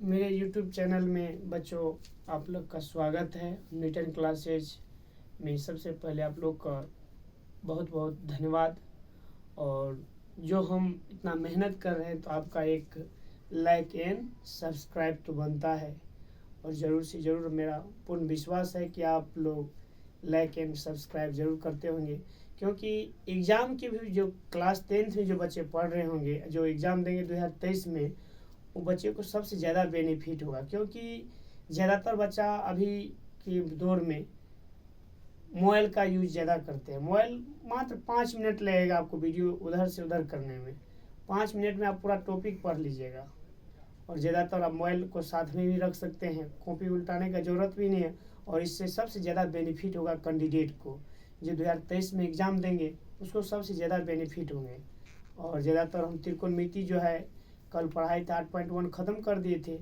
मेरे YouTube channel में बच्चों आप लोग का स्वागत है। न्यूटन क्लासेज में सबसे पहले आप लोग का बहुत बहुत धन्यवाद। और जो हम इतना मेहनत कर रहे हैं तो आपका एक लाइक एंड सब्सक्राइब तो बनता है, और ज़रूर से ज़रूर मेरा पूर्ण विश्वास है कि आप लोग लाइक एंड सब्सक्राइब ज़रूर करते होंगे, क्योंकि एग्ज़ाम के भी जो क्लास 10th में जो बच्चे पढ़ रहे होंगे, जो एग्ज़ाम देंगे 2023 में, वो बच्चे को सबसे ज़्यादा बेनिफिट होगा। क्योंकि ज़्यादातर बच्चा अभी के दौर में मोबाइल का यूज़ ज़्यादा करते हैं। मोबाइल मात्र 5 मिनट लगेगा आपको वीडियो उधर से उधर करने में। 5 मिनट में आप पूरा टॉपिक पढ़ लीजिएगा। और ज़्यादातर आप मोबाइल को साथ में भी रख सकते हैं, कॉपी उल्टाने का ज़रूरत भी नहीं है। और इससे सबसे ज़्यादा बेनिफिट होगा कैंडिडेट को, जो 2023 में एग्ज़ाम देंगे उसको सबसे ज़्यादा बेनिफिट होंगे। और ज़्यादातर हम त्रिकोणमिति जो है कल पढ़ाई थे 8.1 ख़त्म कर दिए थे,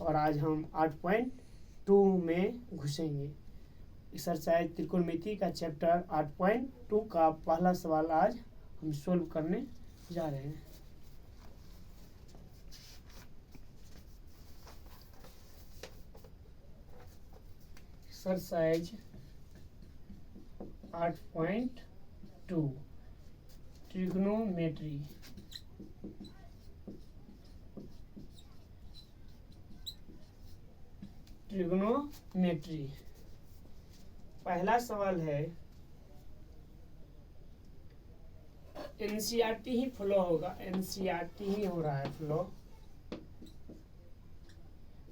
और आज हम 8.2 में घुसेंगे। एक्सरसाइज त्रिकोणमिति का चैप्टर 8.2 का पहला सवाल आज हम सोल्व करने जा रहे हैं। Exercise 8.2 trigonometry. ट्रिग्नोमेट्री पहला सवाल है, एनसीईआरटी ही फ्लो होगा, एनसीईआरटी ही हो रहा है फ्लो,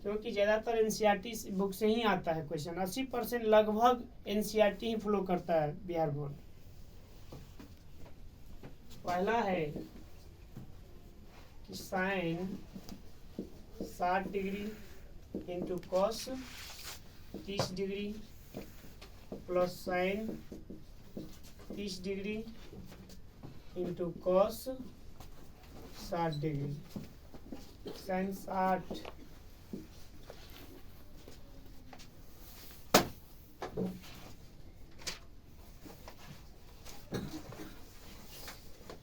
क्योंकि ज़्यादातर एनसीईआरटी बुक से ही आता है क्वेश्चन। 80% लगभग एनसीईआरटी ही फ्लो करता है बिहार बोर्ड। पहला है कि sine 60 degree into cos 30 degree plus sine 30 degree into cos 60 degree. Sine 60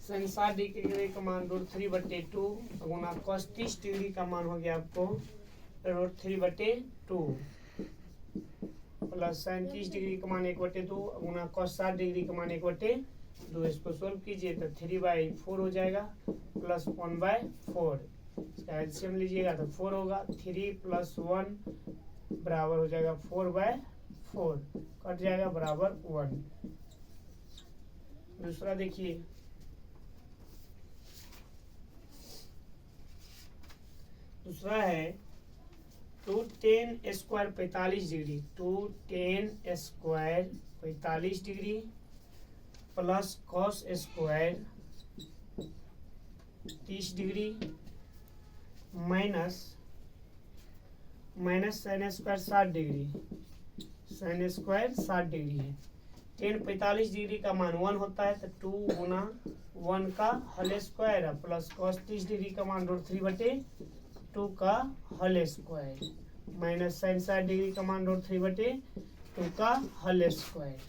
sine 60 degree का मान √3/2 गुना कॉस 30 डिग्री का मान हो गया आपको √3/2 प्लस साइन 30 डिग्री का मान 1/2 गुना कॉस 60 डिग्री का मान 1/2। इसको सोल्व कीजिए तो 3/4 हो जाएगा प्लस 1/4। इसका एलसीएम लीजिएगा तो 4 होगा। 3 + 1 बराबर हो जाएगा 4/4, कट जाएगा बराबर 1। दूसरा देखिए, दूसरा है 2tan² 45 degree, 2tan² 45 degree plus cos² 30 degree minus sin² 60 degree. sin² 60 degree है। tan 45 डिग्री का मान 1 होता है, तो 2 गुना 1 का होल स्क्वायर है प्लस cos 30 डिग्री का मान √3/2 का whole square minus sin 60 degree का मान √3/2 का होल स्क्वायर।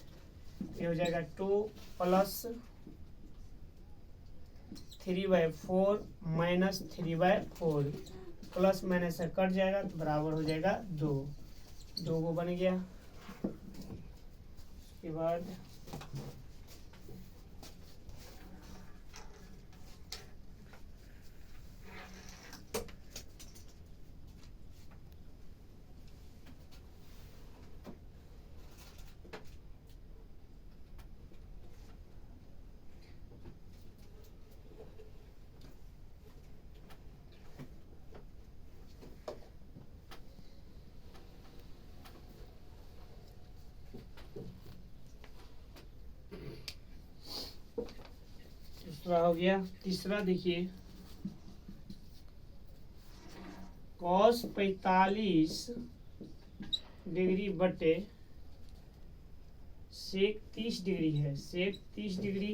ये हो जाएगा 2 + 3/4 माइनस 3/4, प्लस माइनस से कट जाएगा तो बराबर हो जाएगा 2। 2 को बन गया। उसके बाद दूसरा हो गया। तीसरा देखिए, cos 45 डिग्री बटे sec 30 डिग्री है, sec 30 degree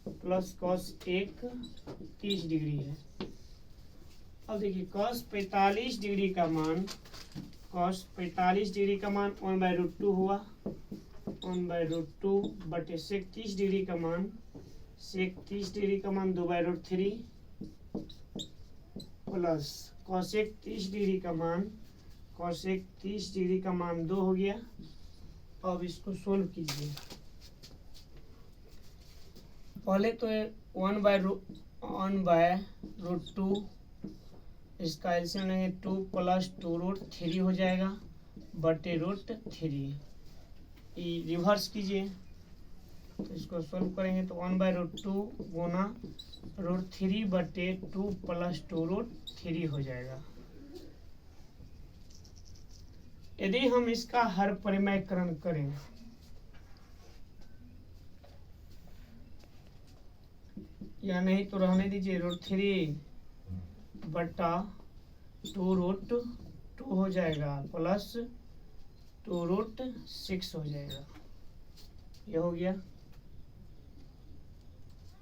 plus cos 30 degree है। अब देखिए cos 45 डिग्री का मान, cos 45 डिग्री का मान 1/√2 हुआ, 1/√2 बटे sec 30 डिग्री का मान, sec 30 डिग्री का मान 2/√3 प्लस कॉसेक 30 डिग्री का मान, कॉसेक 30 डिग्री का मान 2 हो गया। अब इसको सोल्व कीजिए। पहले तो 1/√2, इसका एलसीएम लेंगे 2 + 2√3 हो जाएगा बटे √3। रिवर्स कीजिए तो इसको सोल्व करेंगे तो 1/√2 गुना √3 बटे 2 + 2√3 हो जाएगा। यदि हम इसका हर परिमेयकरण करें या नहीं तो रहने दीजिए, √3 बटा 2√2 हो जाएगा प्लस 2√6 हो जाएगा। ये हो गया।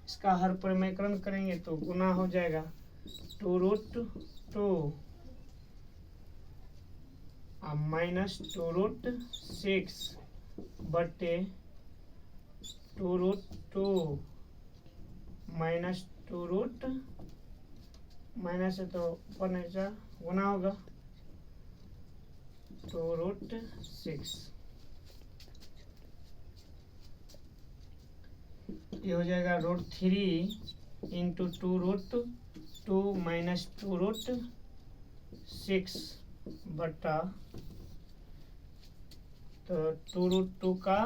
इसका हर परिमेयकरण करेंगे तो गुना हो जाएगा 2√2 माइनस 2√6 बटे 2√2 माइनस 2√, माइनस है तो ऊपर नीचे गुना होगा 2√6। ये हो जाएगा √3 इंटू 2√2 माइनस 2√6 बटा तो 2√2 का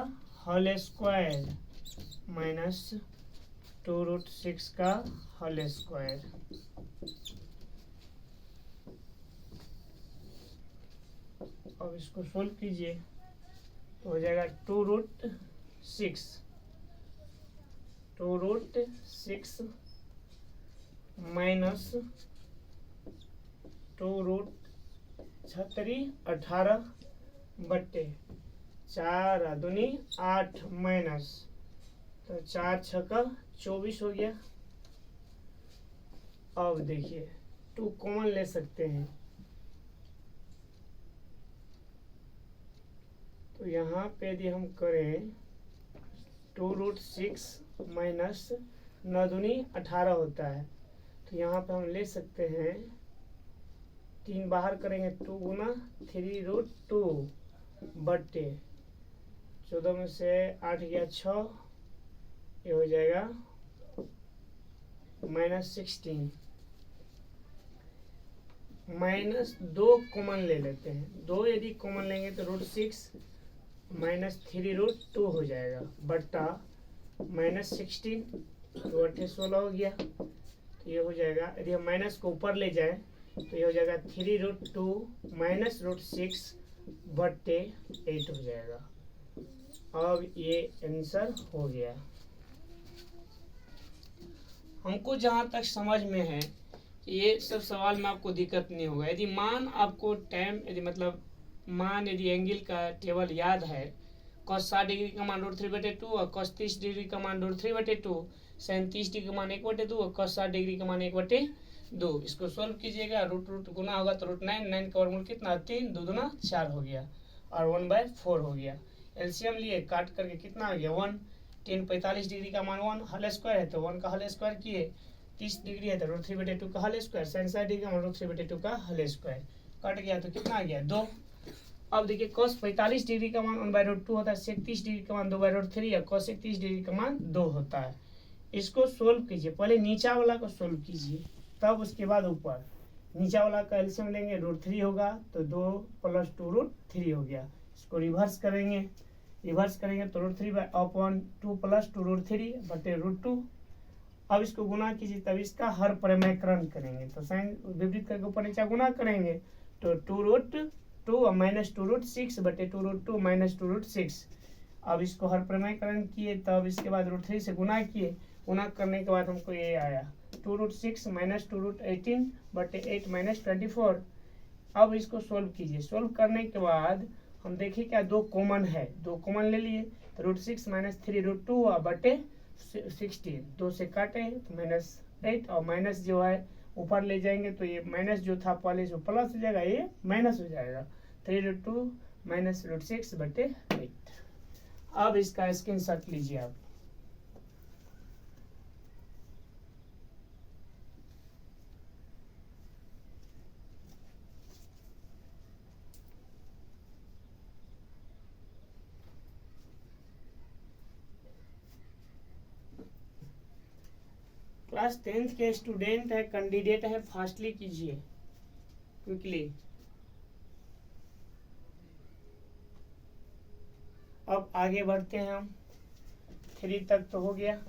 होल स्क्वायर माइनस 2√6 का होल स्क्वायर। अब इसको सोल्व कीजिए तो हो जाएगा 2√6 माइनस 2√6 18 बट्टे 4 दूनी 8 माइनस तो 4 छक्का 24 हो गया। अब देखिए 2 कॉमन ले सकते हैं तो यहाँ पे यदि हम करें 2√6 माइनस 9 दूनी 18 होता है तो यहाँ पे हम ले सकते हैं 3 बाहर करेंगे 2 गुना 3√2 बट्टे 14 में से 8 गया 6, ये हो जाएगा -16 माइनस 2 कॉमन ले लेते हैं। 2 यदि कॉमन लेंगे तो √6 माइनस 3√2 हो जाएगा बट्टा -16 तो 16 हो गया। तो ये हो जाएगा, यदि हम माइनस को ऊपर ले जाए तो ये हो जाएगा 3√2 माइनस √6 बट्टे 8 हो जाएगा। अब ये आंसर हो गया। हमको जहाँ तक समझ में है ये सब सवाल में आपको दिक्कत नहीं होगा। यदि मान आपको टाइम यदि मतलब मान यदि एंगल का टेबल याद है, cos 60 डिग्री का मान √3/2 और cos 30 डिग्री का मान √3/2, sin 30 डिग्री का मान 1/2 और cos 60 डिग्री का मान 1/2। इसको सोल्व कीजिएगा, रूट गुना होगा तो √9 का वर्गमूल कितना 3, 2 दूना 4 हो गया और 1/4 हो गया। एलसीएम लिए काट करके कितना आ गया 1। 10 45 डिग्री का मान 1 होल स्क्वायर है तो 1 का होल स्क्वायर किए, 30 डिग्री है तो √3/2 का होल स्क्वायर, sin 60 डिग्री का मान √3/2 का होल स्क्वायर, कट गया तो कितना आ गया 2। अब देखिए cos 45 डिग्री का मान 1/√2 होता है, sec 30 डिग्री का मान 2/√3 है, cos 30 डिग्री का मान 2 होता है। इसको सोल्व कीजिए, पहले नीचा वाला को सोल्व कीजिए तब उसके बाद ऊपर। नीचा वाला का एलसीएम लेंगे √3 होगा तो 2 + 2√3 हो गया। इसको रिवर्स करेंगे तो √3/2 + 2√3 बटे √2। अब इसको गुना कीजिए तब इसका हर परिमेयकरण करेंगे तो साइन विपरीत करके ऊपर नीचे गुना करेंगे तो 2√2 माइनस 2√6 बटे 2√2 माइनस 2√6। अब इसको हर परिमेयकरण किए तब इसके बाद √3 से गुना किए, गुना करने के बाद हमको ये आया 2√6 माइनस 2√18 बटे 8 माइनस 24। अब इसको सोल्व कीजिए, सोल्व करने के बाद हम देखिए क्या 2 कॉमन है, 2 कॉमन ले लिए तो √6 माइनस 3√2 हुआ बटे 16, 2 से काटे तो -8 और माइनस जो है ऊपर ले जाएंगे तो ये माइनस जो था पहले जो प्लस हो जाएगा ये माइनस हो जाएगा 3√2 माइनस √6 बटे 8। अब इसका स्क्रीनशॉट लीजिए आप। क्लास 10th के स्टूडेंट है, कैंडिडेट है, फास्टली कीजिए, क्विकली। अब आगे बढ़ते हैं हम। 3 तक तो हो गया।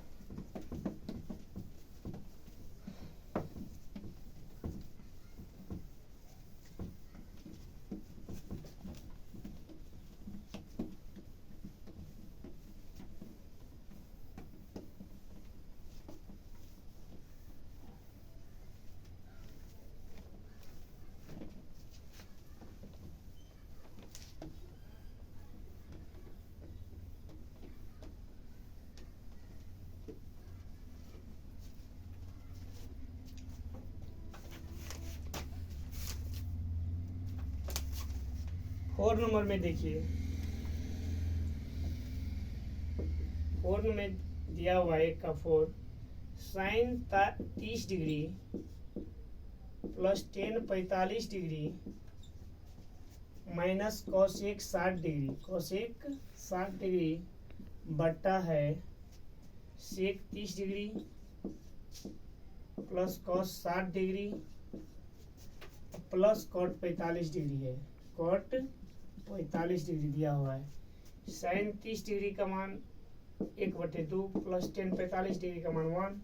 फोर नंबर में देखिए, 4 में दिया हुआ है 1 का 4, sine 30 degree plus tan 45 degree minus cosec 60 degree, cosec 60 degree बट्टा है sec 30 degree plus cos 60 degree plus cot 45 degree है, कॉट 45 डिग्री दिया हुआ है। साइन 30 डिग्री का मान 1/2 प्लस टेन 45 डिग्री का मान 1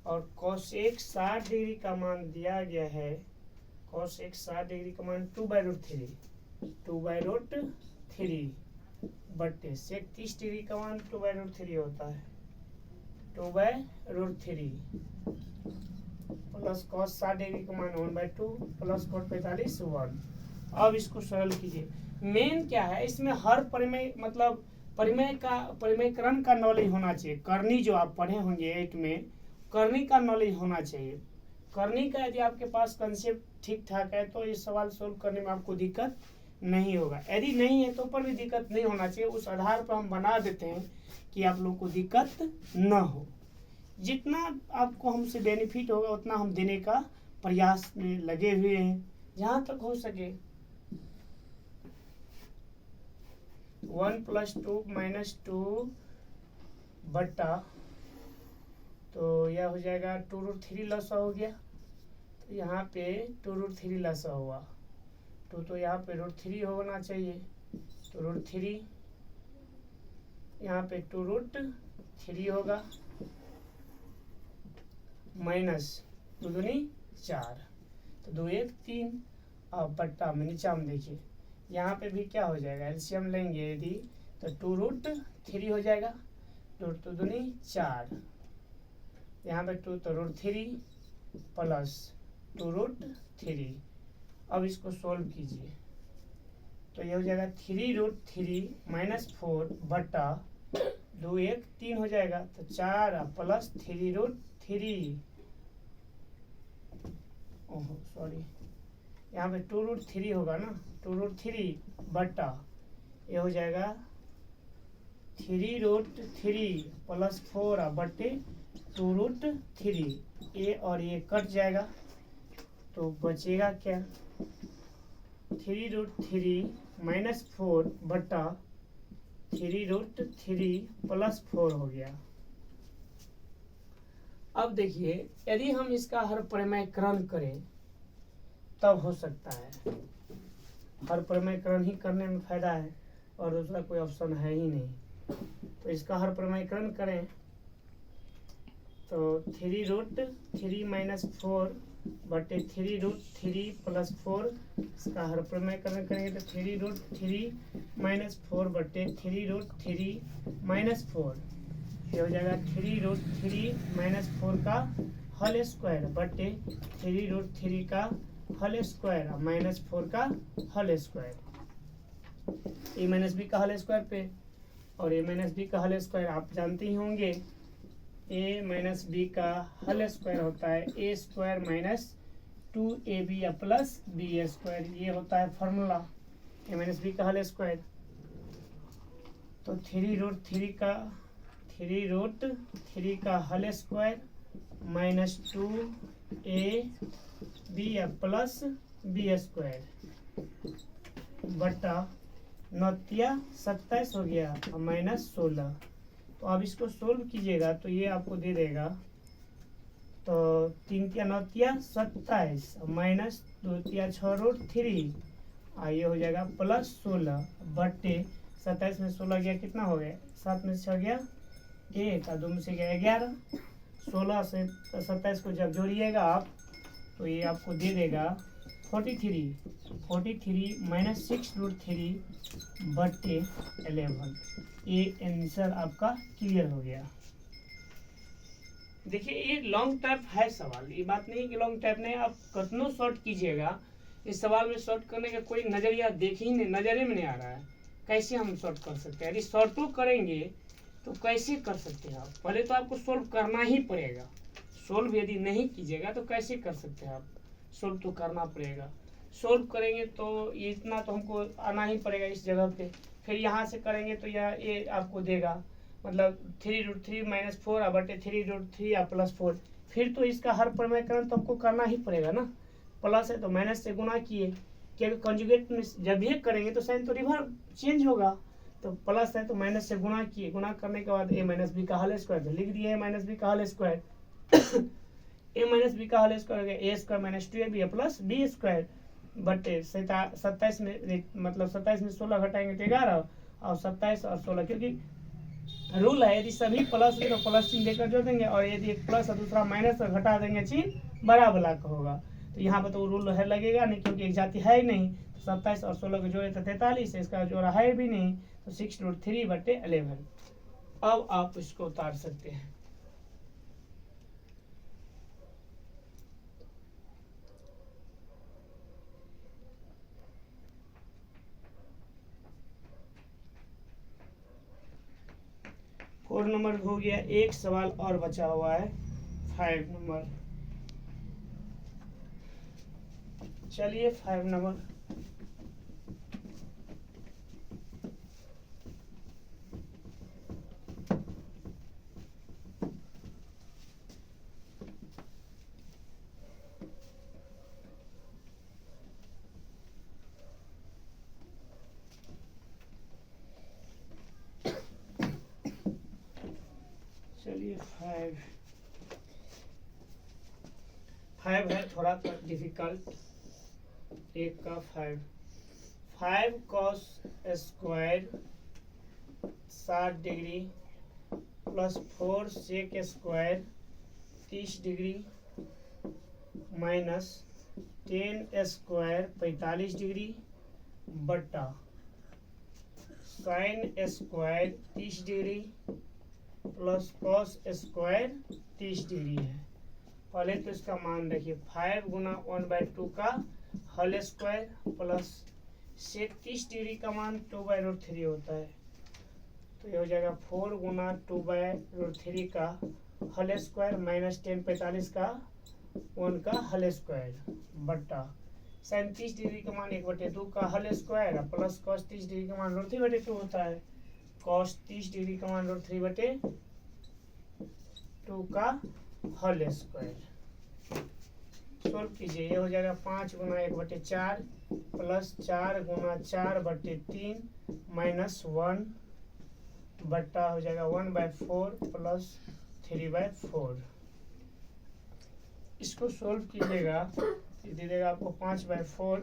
और कॉसेक 60 डिग्री का मान दिया गया है, कॉसेक 60 डिग्री का मान 2/√3 बट्टे सेक 30 डिग्री का मान 2/√3 होता है, 2/√3 प्लस कॉस 60 डिग्री का मान 1/2 प्लस कॉट 45 1। अब इसको सरल कीजिए। मेन क्या है इसमें, हर परिमेय मतलब परिमेयकरण का नॉलेज होना चाहिए। करनी जो आप पढ़े होंगे 8 में, करनी का नॉलेज होना चाहिए। करनी का यदि आपके पास कंसेप्ट ठीक ठाक है तो ये सवाल सोल्व करने में आपको दिक्कत नहीं होगा। यदि नहीं है तो पर भी दिक्कत नहीं होना चाहिए। उस आधार पर हम बना देते हैं कि आप लोग को दिक्कत न हो। जितना आपको हमसे बेनिफिट होगा उतना हम देने का प्रयास में लगे हुए हैं जहाँ तक हो सके। 1 + 2 - 2 बट्टा, तो यह हो जाएगा 2√3 लसा हो गया, तो यहाँ पे 2√3 लसा हुआ, तो यहाँ पे √3 होना चाहिए, तो √3 यहाँ पे 2√3 होगा माइनस 2 दूनी 4, तो 2 1 3। अब बट्टा में नीचा में देखिए यहाँ पे भी क्या हो जाएगा, एलसीएम लेंगे यदि तो 2√3 हो जाएगा, 2 दूनी 4, यहाँ पे 2 तो √3 प्लस 2√3। अब इसको सोल्व कीजिए तो ये हो जाएगा 3√3 - 4 बट्टा 2 1 3 हो जाएगा, तो 4 प्लस 3√3, ओहो सॉरी, यहाँ पे 2√3 होगा ना, 2√3 बट्टा ये हो जाएगा 3√3 प्लस 4 बट्टे 2√3। ये और ये कट जाएगा तो बचेगा क्या, 3√3 - 4 बट्टा 3√3 प्लस 4 हो गया। अब देखिए यदि हम इसका हर परिमेयकरण करें तब हो सकता है। हर परिमेयकरण ही करने में फायदा है और दूसरा कोई ऑप्शन है ही नहीं। तो इसका हर परिमेयकरण करें तो 3√3 - 4 बटे 3√3 प्लस 4, इसका हर परिमेयकरण करेंगे तो 3√3 - 4 बटे 3√3 - 4, ये हो जाएगा 3√3 - 4 का होल स्क्वायर बटे 3√3 का होल स्क्वायर -4 का होल स्क्वायर, a - b का होल स्क्वायर पे, और a - b का होल स्क्वायर आप जानते ही होंगे, a - b का होल स्क्वायर होता है a² - 2ab प्लस b², ये होता है फॉर्मूला a - b का होल स्क्वायर। तो 3√3 का whole square minus 2ab plus b² बट्टा 9 27 हो गया -16। तो अब इसको सोल्व कीजिएगा तो ये आपको दे देगा तो 3 तिया 9 तिया 27 माइनस 2 तिया 6 रूट 3 ये हो जाएगा प्लस 16 बट्टे 27 में 16 गया कितना हो गया 7 में 6 गया 1 और 2 में से गया 11 16 से 27 को जब जोड़िएगा आप तो ये आपको दे देगा 43 माइनस 6 रूट 3 बट्टे 11। ये आंसर आपका क्लियर हो गया। देखिए ये लॉन्ग टाइप है सवाल, ये बात नहीं कि लॉन्ग टाइप नहीं, आप कितनों शॉर्ट कीजिएगा इस सवाल में शॉर्ट करने का कोई नजरिया देख ही नहीं, नजरे में नहीं आ रहा है। कैसे हम शॉर्ट कर सकते हैं? यदि शॉर्टो करेंगे तो कैसे कर सकते हैं आप? पहले तो आपको सोल्व करना ही पड़ेगा। सोल्व यदि नहीं कीजिएगा तो कैसे कर सकते हैं आप? सोल्व तो करना पड़ेगा। सोल्व करेंगे तो ये इतना तो हमको आना ही पड़ेगा इस जगह पे। फिर यहाँ से करेंगे तो ये आपको देगा मतलब 3 रूट 3 माइनस 4 बटे 3 रूट 3 या प्लस 4। फिर तो इसका हर प्रमेयकरण तो हमको करना ही पड़ेगा ना। प्लस है तो माइनस से गुणा किए, क्योंकि कंजुगेट में जब ये करेंगे तो साइन तो रिवर्स चेंज होगा। तो प्लस है तो माइनस से गुणा किए, गुणा करने के बाद ए माइनस बी का होल स्क्वायर, तो लिख दिए ए माइनस बी का whole square. A minus B का होल स्क्वायर हो गया A square minus 2ab plus B square बटे 27 में मतलब 27 में 16 घटाएंगे तो 11 और 27 और 16, क्योंकि रूल है यदि सभी प्लस है तो प्लस चिन्ह देकर जोड़ देंगे और यदि एक प्लस और दूसरा माइनस और घटा देंगे चिन्ह बराबर का होगा। तो यहाँ पर तो रूल है लगेगा नहीं, क्योंकि एक जाति है ही नहीं। 27 और 16 को जोड़े तो 43, इसका जोड़ा है भी नहीं, तो 6 रूट 3 बटे 11। अब आप इसको उतार सकते हैं। फोर नंबर हो गया, एक सवाल और बचा हुआ है 5 नंबर। चलिए 5 नंबर चलिए 5 है थोड़ा डिफिकल्ट। एक का 5 cos square 60 degree plus 4 sec square 30 degree minus 10 square 45 degree बटा sine square 30 degree plus cos square 30 degree है। पहले तो इसका मान रखिए 5 गुना 1/2 का whole square plus sec 30 degree का मान 2/√3 होता है, तो ये हो जाएगा 4 गुना 2/√3 का होल स्क्वायर माइनस 10 45 का 1 का होल स्क्वायर बटा साइन 30 डिग्री का मान 1/2 का whole square plus cos 30 degree का मान √3/2 होता है। कॉस 30 डिग्री का मान √3/2 का होल स्क्वायर। सोल्व कीजिए, ये हो जाएगा 5 गुना 1/4 प्लस 4 गुना 4/3 माइनस 1 बट्टा हो जाएगा 1/4 प्लस 3/4। इसको सोल्व कीजिएगा, ये दे देगा आपको 5/4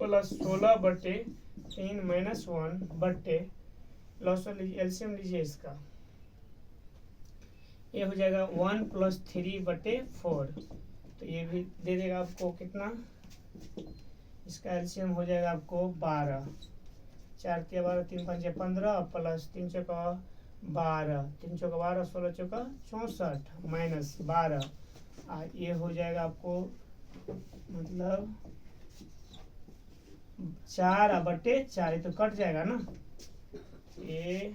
प्लस 16/3 माइनस 1 बट्टे लॉस एलसीएम लीजिए इसका, ये हो जाएगा 1 प्लस 3/4, तो ये भी दे देगा आपको कितना, इसका एलसीएम हो जाएगा आपको 12, 4 के 12 3 5 15 प्लस 3 चौका 12 3 चौका 12 16 चौका 64 माइनस 12, ये हो जाएगा आपको मतलब 4/4, ये तो कट जाएगा ना, ये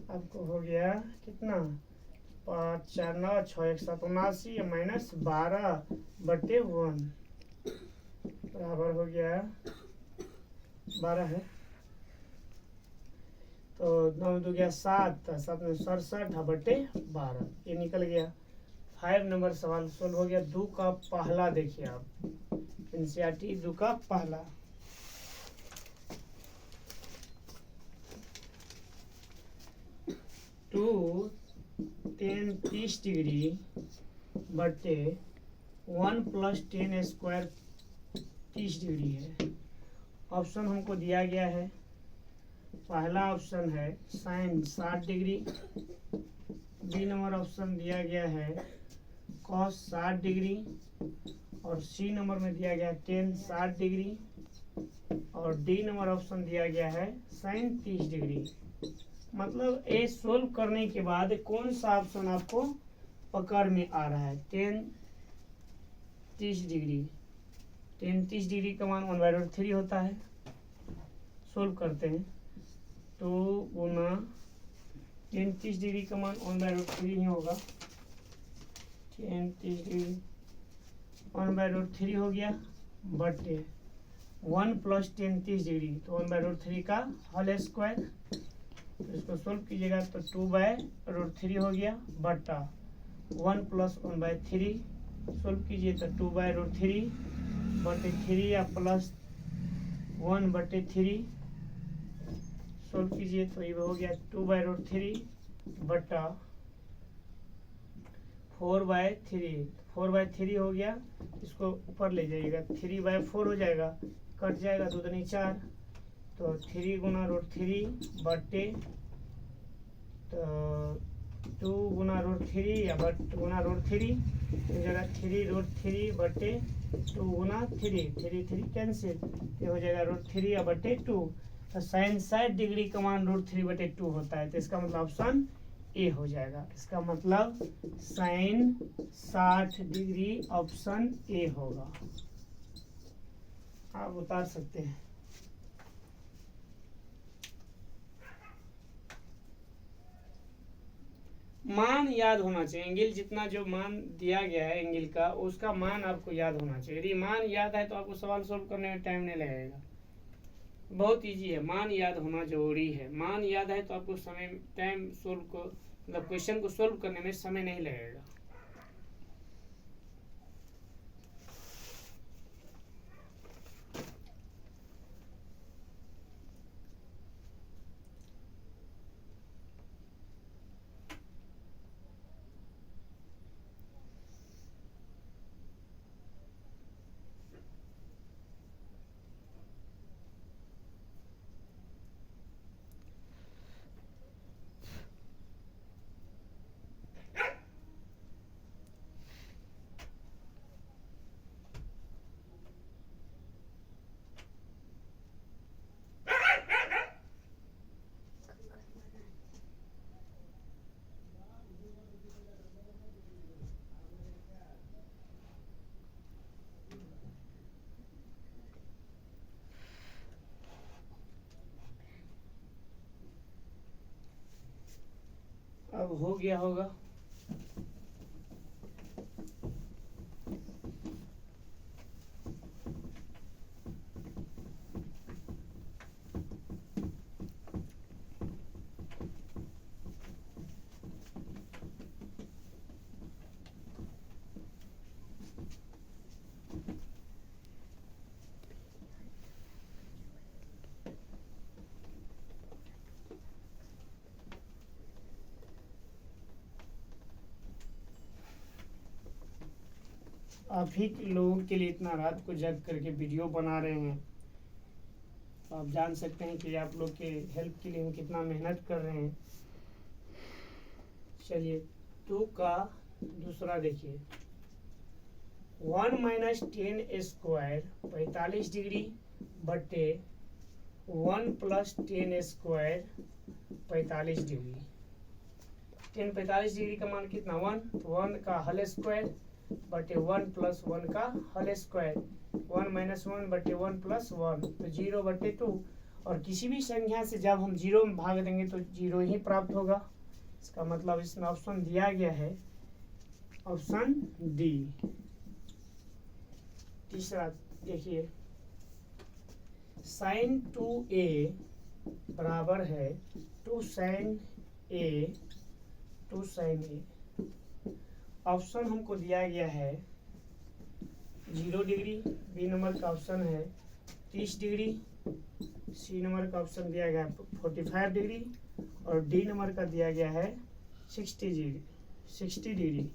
आपको हो गया कितना 5 4 9 6 1 7 79 माइनस 12/1 बराबर हो गया 12 है, तो 9 2 गया 7 7 में 67/12, ये निकल गया। 5 नंबर सवाल सोल्व हो गया। 2 का पहला देखिए आप एनसीईआरटी 2 का पहला, टू टेन 30 डिग्री बटे 1 + 10 स्क्वायर 30 डिग्री है। ऑप्शन हमको दिया गया है, पहला ऑप्शन है sine 60 degree, B number option दिया गया है कॉस 60 डिग्री, और सी नंबर में दिया गया है टेन 60 डिग्री, और डी नंबर ऑप्शन दिया गया है साइन 30 डिग्री। मतलब ए सोल्व करने के बाद कौन सा ऑप्शन आपको पकड़ में आ रहा है? टेन 30 डिग्री, टेन 30 डिग्री का मान 1/√3 होता है। सोल्व करते हैं, 2 गुना टेन 30 डिग्री का मान 1/√3 ही होगा। टेन 30 डिग्री 1/√3 हो गया बटे 1 + 10 30 डिग्री, तो 1/√3 का होल स्क्वायर। तो इसको सोल्व कीजिएगा तो 2/√3 हो गया बटा 1 + 1/3, सोल्व कीजिए तो 2/√3 बटे 3 या प्लस 1/3, सोल्व कीजिए तो ये हो गया 2/√3 बटा 4/3, 4/3 हो गया। इसको ऊपर ले जाइएगा, 3/4 हो जाएगा, कट जाएगा, 2 दूनी 4, तो 3 गुना √3 बटे तो 2 गुना √3 या बट गुना √3 हो जाएगा 3√3 बटे 2 गुना 3, 3 कैंसिल, ये हो जाएगा √3 या बटे 2। तो साइन 60 डिग्री का मान √3/2 होता है, तो इसका मतलब ऑप्शन ए हो जाएगा। इसका मतलब साइन 60 डिग्री ऑप्शन ए होगा। आप उतार सकते हैं। मान याद होना चाहिए, एंगल जितना जो मान दिया गया है एंगल का, उसका मान आपको याद होना चाहिए। यदि मान याद है तो आपको सवाल सोल्व करने में टाइम नहीं लगेगा, बहुत इजी है। मान याद होना जरूरी है, मान याद है तो आपको समय टाइम सोल्व को मतलब क्वेश्चन को सोल्व करने में समय नहीं लगेगा। अब हो गया होगा। आप ही लोगों के लिए इतना रात को जग करके वीडियो बना रहे हैं, तो आप जान सकते हैं कि आप लोग के हेल्प के लिए हम कितना मेहनत कर रहे हैं। चलिए 2 का दूसरा देखिए, 1 - 10 स्क्वायर 45 डिग्री बटे 1 + 10 स्क्वायर 45 डिग्री। 10 45 डिग्री का मान कितना 1, तो 1 का होल स्क्वायर बटे 1 + 1 का होल स्क्वायर, 1 - 1 बटे 1 + 1, तो 0/2। और किसी भी संख्या से जब हम 0 में भाग देंगे तो 0 ही प्राप्त होगा। इसका मतलब इसमें ऑप्शन दिया गया है ऑप्शन डी। तीसरा देखिए, sin 2a बराबर है 2 sin a। ऑप्शन हमको दिया गया है 0 डिग्री, बी नंबर का ऑप्शन है 30 डिग्री, सी नंबर का ऑप्शन दिया गया है 45 डिग्री, और डी नंबर का दिया गया है 60 डिग्री। 60 डिग्री।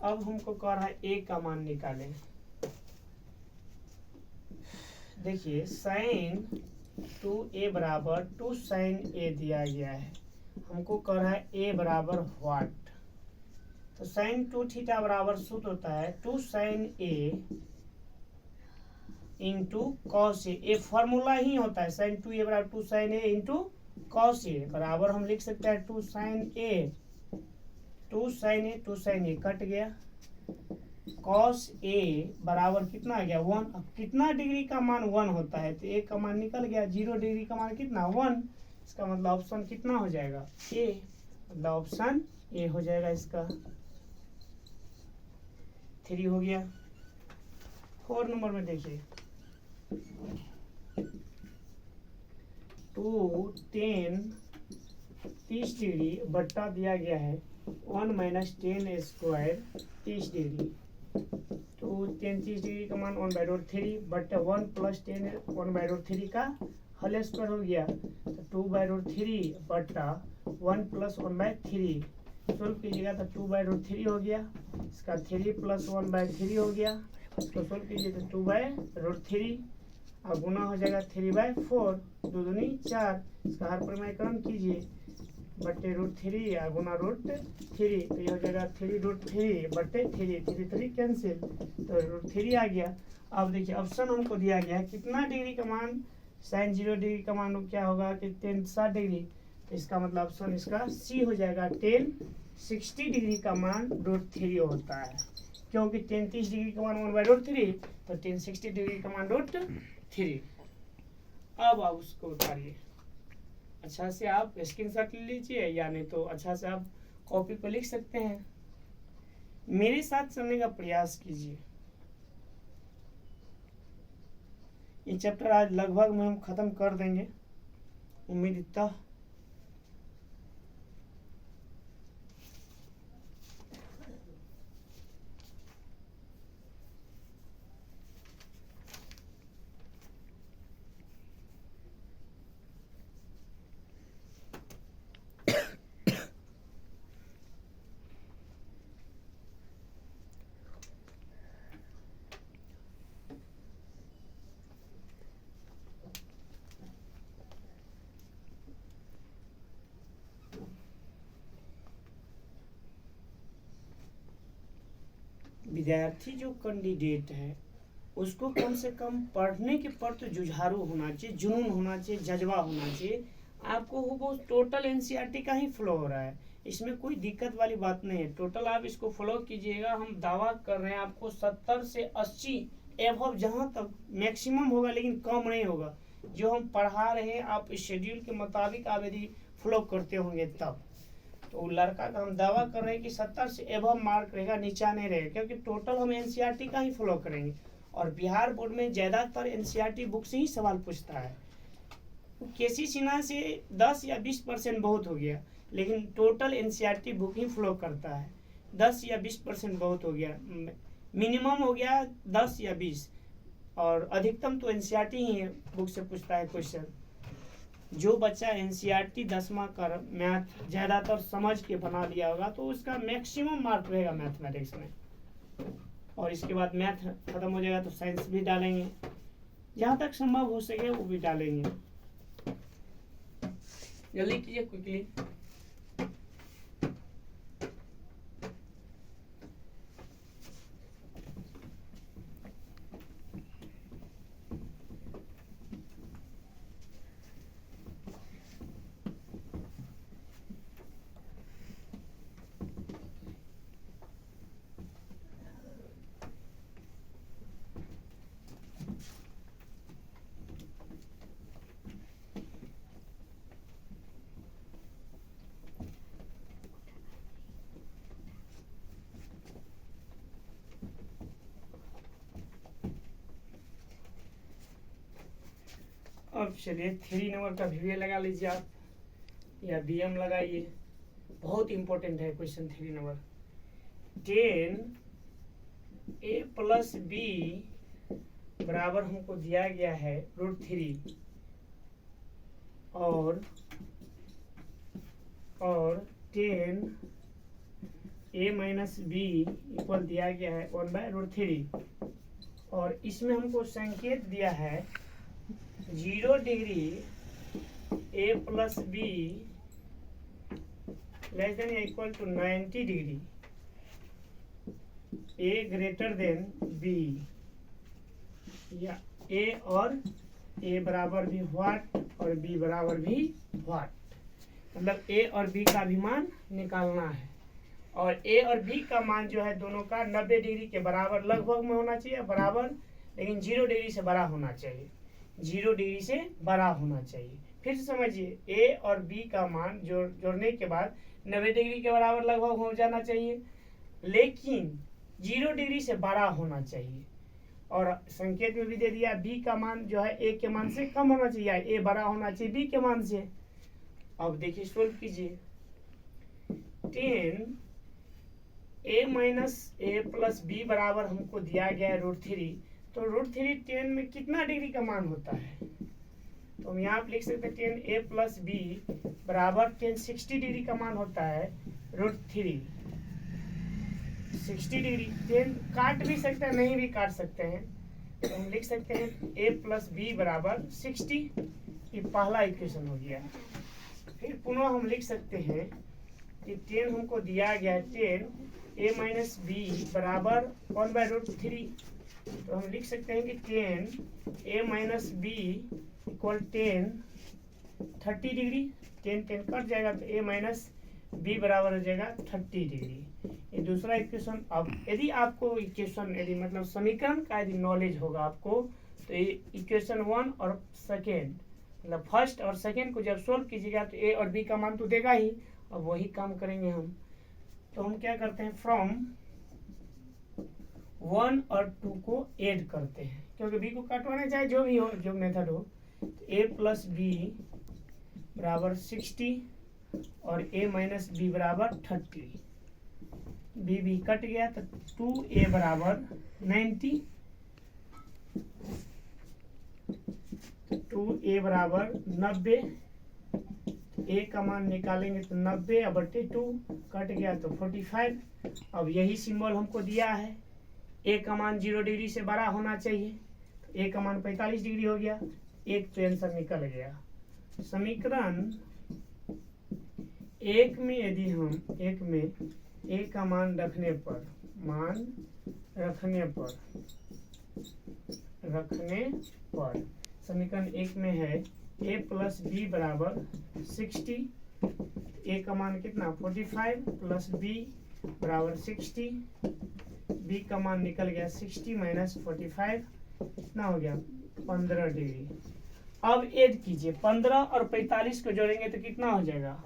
अब हमको कह रहा है ए का मान निकालें। देखिए साइन 2a बराबर 2 साइन ए दिया गया है, हमको कह रहा है ए बराबर व्हाट। तो साइन 2 थीटा बराबर सूत्र होता है 2 sign A into cos a formula ही होता है। साइन 2a बराबर 2 sign A into cos A बराबर हम लिख सकते हैं 2 साइन ए, 2 साइन ए कट गया, कॉस ए बराबर कितना आ गया 1। अब कितना डिग्री का मान 1 होता है, तो ए का मान निकल गया। 0 डिग्री का मान कितना 1, इसका मतलब ऑप्शन कितना हो जाएगा ए, मतलब ऑप्शन ए हो जाएगा इसका। 3 हो गया। 4 नंबर में देखिए 2 10 30 डिग्री बट्टा दिया गया है 1 माइनस 10 स्क्वायर 30 डिग्री। तो 30 डिग्री का मान 1/√3 बट 1 प्लस 10 1/√3 का होल स्क्वायर हो गया, तो 2/√3 बट्टा 1 प्लस 1/3 सोल्व कीजिएगा तो 2/√3 हो गया, इसका 3 प्लस 1/3 हो गया, इसको सोल्व कीजिए तो 2/√3 और गुना हो जाएगा 3/4, 2 दूनी 4, इसका हर परिमाणीकरण कीजिए बट्टे √3 या गुना √3, तो ये हो जाएगा 3√3 बट्टे 3 3 कैंसिल, तो √3 आ गया। अब देखिए ऑप्शन हमको दिया गया है कितना डिग्री का मान, साइन 0 डिग्री का मान क्या होगा कि 10 60 डिग्री, तो इसका मतलब ऑप्शन इसका सी हो जाएगा। 10 60 डिग्री का मान √3 होता है, क्योंकि 10 30 डिग्री का मान 1/√3, तो 10 60 डिग्री का मान √3। अब आप उसको उतारिए, अच्छा से आप स्क्रीनशॉट ले लीजिए या नहीं तो अच्छा से आप कॉपी पर लिख सकते हैं। मेरे साथ चलने का प्रयास कीजिए। ये चैप्टर आज लगभग में हम खत्म कर देंगे, उम्मीद इतना। विद्यार्थी जो कैंडिडेट है उसको कम से कम पढ़ने के प्रति जुझारू होना चाहिए, जुनून होना चाहिए, जज्बा होना चाहिए। आपको वो टोटल एनसीईआरटी का ही फ्लो हो रहा है, इसमें कोई दिक्कत वाली बात नहीं है। टोटल आप इसको फॉलो कीजिएगा। हम दावा कर रहे हैं आपको 70 से 80 एवब जहाँ तक मैक्सिमम होगा, लेकिन कम नहीं होगा। जो हम पढ़ा रहे हैं आप शेड्यूल के मुताबिक आप यदि फॉलो करते होंगे तब, तो लड़का का हम दावा कर रहे हैं कि 70 से एबव मार्क रहेगा, नीचा नहीं रहेगा, क्योंकि टोटल हम एनसीईआरटी का ही फॉलो करेंगे। और बिहार बोर्ड में ज़्यादातर एनसीईआरटी बुक से ही सवाल पूछता है। केसी सिन्हा से 10 या 20% बहुत हो गया, लेकिन टोटल एनसीईआरटी बुक ही फॉलो करता है। 10 या 20% बहुत हो गया, मिनिमम हो गया 10 या 20, और अधिकतम तो एनसीईआरटी ही बुक से पूछता है क्वेश्चन। जो बच्चा एनसीईआरटी 10वां कर मैथ ज़्यादातर समझ के बना लिया होगा तो उसका मैक्सिमम मार्क रहेगा मैथमेटिक्स में, और इसके बाद मैथ खत्म हो जाएगा तो साइंस भी डालेंगे, जहाँ तक संभव हो सके वो भी डालेंगे। जल्दी कीजिए क्विकली। अब चलिए 3 नंबर का वीवीए लगा लीजिए आप, या बीएम लगाइए। बहुत इंपॉर्टेंट है question 3 number. 10 a plus b बराबर हमको दिया गया है √3, और 10 a माइनस बी इक्वल दिया गया है 1/√3 और इसमें हमको संकेत दिया है 0 degree a plus B less than या equal to 90 degree a greater than b या a और a बराबर भी व्हाट और b बराबर भी व्हाट, मतलब a और b का भी मान निकालना है और a और b का मान जो है दोनों का 90 डिग्री के बराबर लगभग में होना चाहिए, बराबर लेकिन 0 डिग्री से बड़ा होना चाहिए, 0 डिग्री से बड़ा होना चाहिए। फिर से समझिए, a और b का मान जोड़ने के बाद 90 डिग्री के बराबर लगभग हो जाना चाहिए, लेकिन 0 डिग्री से बड़ा होना चाहिए और संकेत में भी दे दिया b का मान जो है a के मान से कम होना चाहिए, a बड़ा होना चाहिए b के मान से। अब देखिए सोल्व कीजिए, 10 a minus a plus b बराबर हमको दिया गया है √3, तो √3 10 में कितना डिग्री का मान होता है, तो हम यहाँ पे लिख सकते हैं 10 a प्लस b बराबर 10 60 डिग्री का मान होता है √3 60 डिग्री। 10 काट भी सकते हैं, नहीं भी काट सकते हैं, तो हम लिख सकते हैं a प्लस बी बराबर 60, ये पहला इक्वेशन हो गया। फिर पुनः हम लिख सकते हैं कि 10 हमको दिया गया है 10 a माइनस बी बराबर 1/√3, तो हम लिख सकते हैं कि 10 a minus b equal 30 degree, 10 cut जाएगा तो a माइनस बी बराबर हो जाएगा 30 डिग्री। ये दूसरा इक्वेशन। अब यदि आपको इक्वेशन यदि मतलब समीकरण का यदि नॉलेज होगा आपको, तो ये इक्वेशन 1 और सेकेंड मतलब फर्स्ट और सेकेंड को जब सोल्व कीजिएगा तो a और b का मान तो देगा ही, और वही काम करेंगे हम। तो हम क्या करते हैं, फ्रॉम 1 और 2 को ऐड करते हैं, क्योंकि b को काटवाना चाहे जो भी हो, जो मेथड हो। तो a प्लस बी बराबर 60 और a माइनस बी बराबर 30, b कट गया तो 2a बराबर 90, 2a बराबर 90, a का मान निकालेंगे तो 90/2 कट गया तो 45। अब यही सिंबल हमको दिया है, a का मान 0 डिग्री से बड़ा होना चाहिए, तो a का मान 45 डिग्री हो गया, एक तो आंसर निकल गया। समीकरण एक में यदि हम एक में a का मान रखने पर समीकरण एक में है a प्लस बी बराबर 60, a का मान कितना 45 प्लस b बराबर 60, b का मान निकल गया 60 माइनस 45, कितना हो गया 15 डिग्री। अब ऐड कीजिए, 15 और 45 को जोड़ेंगे तो कितना हो जाएगा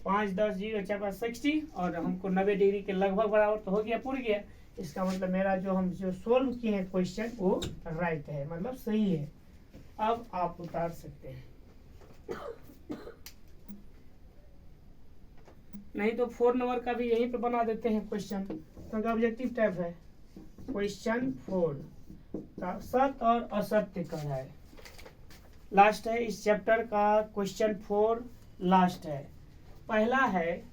5 10 0 4 5 60, और हमको 90 डिग्री के लगभग बराबर तो हो गया, पूर गया। इसका मतलब मेरा जो सोल्व किए हैं क्वेश्चन वो राइट है, मतलब सही है। अब आप उतार सकते हैं, नहीं तो 4 नंबर का भी यहीं पे बना देते हैं क्वेश्चन, क्योंकि ऑब्जेक्टिव टाइप है। क्वेश्चन 4 का सत्य और असत्य का है, लास्ट है इस चैप्टर का। क्वेश्चन 4 लास्ट है। पहला है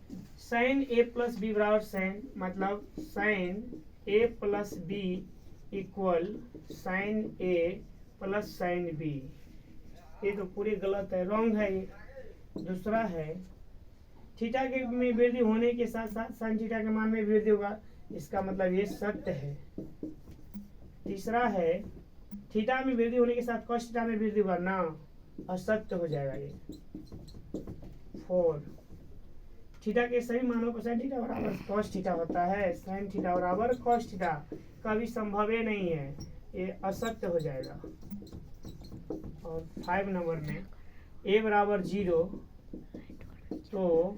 साइन a प्लस बी बराबर साइन, मतलब sine a plus b equal sine a plus sine b, ये तो पूरी गलत है, रॉन्ग है ये। दूसरा है थीटा के में वृद्धि होने के साथ साथ साइन थीटा के मान में वृद्धि होगा, इसका मतलब ये सत्य है। तीसरा है थीटा में वृद्धि होने के साथ कॉस थीटा में वृद्धि होगा ना, असत्य हो जाएगा ये। 4 थीटा के सभी मानों को साइन थीटा बराबर कॉस थीटा होता है, साइन थीटा बराबर कॉस थीटा कभी संभव ही नहीं है, ये असत्य हो जाएगा। और 5 नंबर में a बराबर 0 तो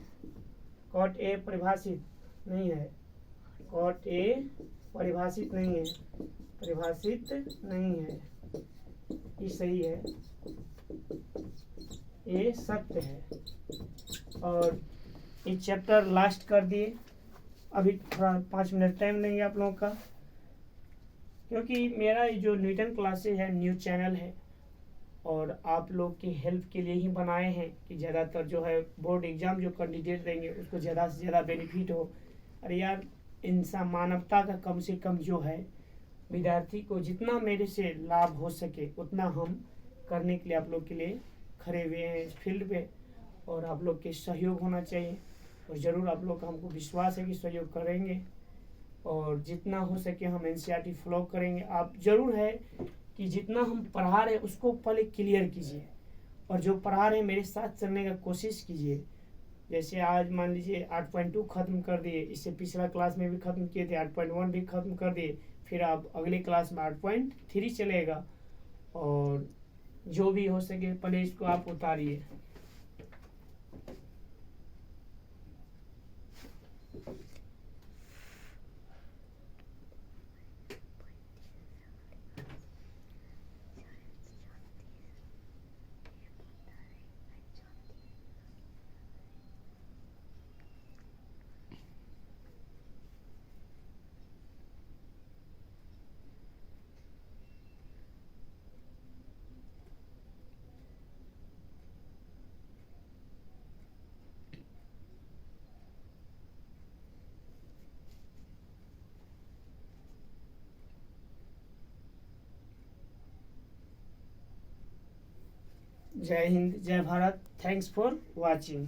कॉट a परिभाषित नहीं है, कॉट a परिभाषित नहीं है, ये सही है, ये सत्य है। और ये चैप्टर लास्ट कर दिए, अभी थोड़ा 5 मिनट टाइम लेंगे आप लोगों का, क्योंकि मेरा जो न्यूटन क्लासेज है न्यू चैनल है और आप लोग की हेल्प के लिए ही बनाए हैं कि ज़्यादातर जो है बोर्ड एग्ज़ाम जो कैंडिडेट देंगे उसको ज़्यादा से ज़्यादा बेनिफिट हो। अरे यार, इंसान मानवता का कम से कम जो है, विद्यार्थी को जितना मेरे से लाभ हो सके उतना हम करने के लिए आप लोग के लिए खड़े हुए हैं इस फील्ड पे, और आप लोग के सहयोग होना चाहिए, और ज़रूर आप लोग का हमको विश्वास है कि सहयोग करेंगे, और जितना हो सके हम एनसीईआरटी फॉलो करेंगे। आप ज़रूर है कि जितना हम पढ़ा रहे उसको पहले क्लियर कीजिए, और जो पढ़ा रहे मेरे साथ चलने का कोशिश कीजिए। जैसे आज मान लीजिए 8.2 ख़त्म कर दिए, इससे पिछला क्लास में भी ख़त्म किए थे, 8.1 भी ख़त्म कर दिए, फिर आप अगले क्लास में 8.3 चलेगा, और जो भी हो सके पहले इसको आप उतारिए। जय हिंद, जय भारत। Thanks for watching.